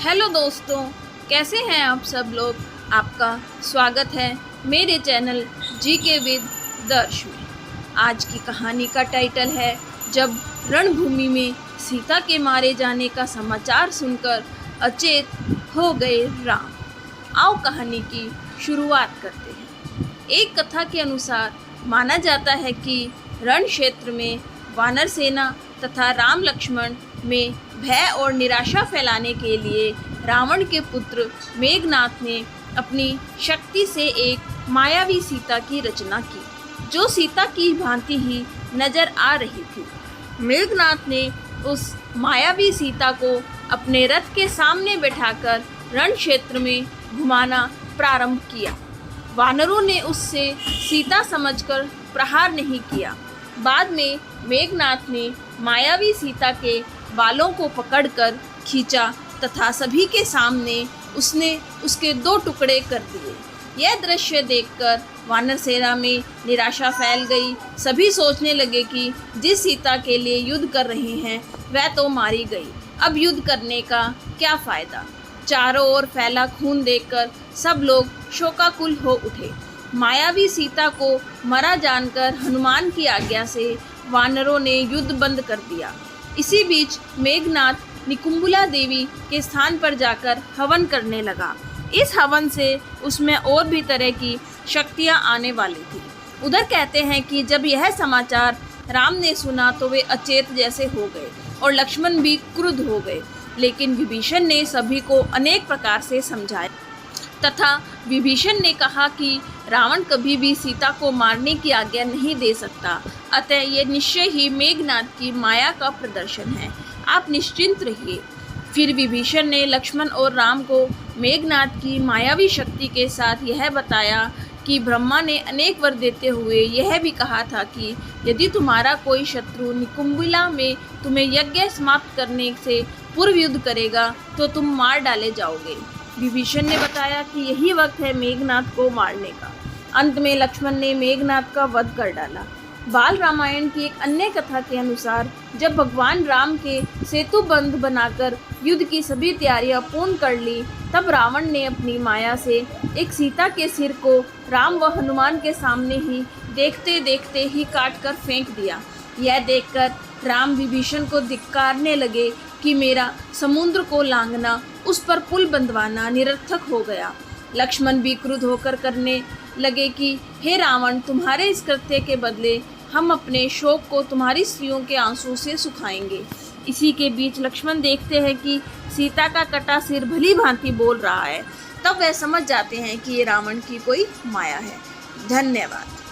Hello दोस्तों, कैसे हैं आप सब लोग। आपका स्वागत है मेरे चैनल जीके विद दर्श में। आज की कहानी का टाइटल है जब रणभूमि में सीता के मारे जाने का समाचार सुनकर अचेत हो गए राम। आओ कहानी की शुरुआत करते हैं। एक कथा के अनुसार माना जाता है कि रण क्षेत्र में वानर सेना तथा राम लक्ष्मण में भय और निराशा फैलाने के लिए रावण के पुत्र मेघनाथ ने अपनी शक्ति से एक मायावी सीता की रचना की, जो सीता की भांति ही नजर आ रही थी। मेघनाथ ने उस मायावी सीता को अपने रथ के सामने बैठाकर रण क्षेत्र में घुमाना प्रारंभ किया। वानरों ने उससे सीता समझकर प्रहार नहीं किया। बाद में मेघनाथ ने मायावी सीता के बालों को पकड़कर खींचा तथा सभी के सामने उसने उसके 2 टुकड़े कर दिए। यह दृश्य देखकर वानर सेना में निराशा फैल गई। सभी सोचने लगे कि जिस सीता के लिए युद्ध कर रहे हैं वह तो मारी गई, अब युद्ध करने का क्या फ़ायदा। चारों ओर फैला खून देखकर सब लोग शोकाकुल हो उठे। मायावी सीता को मरा जानकर हनुमान की आज्ञा से वानरों ने युद्ध बंद कर दिया। इसी बीच मेघनाथ निकुंबला देवी के स्थान पर जाकर हवन करने लगा। इस हवन से उसमें और भी तरह की शक्तियां आने वाली थी। उधर कहते हैं कि जब यह समाचार राम ने सुना तो वे अचेत जैसे हो गए और लक्ष्मण भी क्रुद्ध हो गए। लेकिन विभीषण ने सभी को अनेक प्रकार से समझाया तथा विभीषण ने कहा कि रावण कभी भी सीता को मारने की आज्ञा नहीं दे सकता, अतः ये निश्चय ही मेघनाथ की माया का प्रदर्शन है, आप निश्चिंत रहिए। फिर विभीषण ने लक्ष्मण और राम को मेघनाथ की मायावी शक्ति के साथ यह बताया कि ब्रह्मा ने अनेक वर देते हुए यह भी कहा था कि यदि तुम्हारा कोई शत्रु निकुंबला में तुम्हें यज्ञ समाप्त करने से पूर्व युद्ध करेगा तो तुम मार डाले जाओगे। विभीषण ने बताया कि यही वक्त है मेघनाथ को मारने का। अंत में लक्ष्मण ने मेघनाथ का वध कर डाला। बाल रामायण की एक अन्य कथा के अनुसार जब भगवान राम के सेतु बंध बनाकर युद्ध की सभी तैयारियां पूर्ण कर ली, तब रावण ने अपनी माया से एक सीता के सिर को राम व हनुमान के सामने ही देखते देखते ही काट कर फेंक दिया। यह देखकर राम विभीषण को धिक्कारने लगे कि मेरा समुद्र को लांघना, उस पर पुल बंधवाना निरर्थक हो गया। लक्ष्मण भी क्रुद्ध होकर करने लगे कि हे रावण, तुम्हारे इस कृत्य के बदले हम अपने शोक को तुम्हारी स्त्रियों के आंसू से सुखाएंगे। इसी के बीच लक्ष्मण देखते हैं कि सीता का कटा सिर भली भांति बोल रहा है। तब वह समझ जाते हैं कि ये रावण की कोई माया है। धन्यवाद।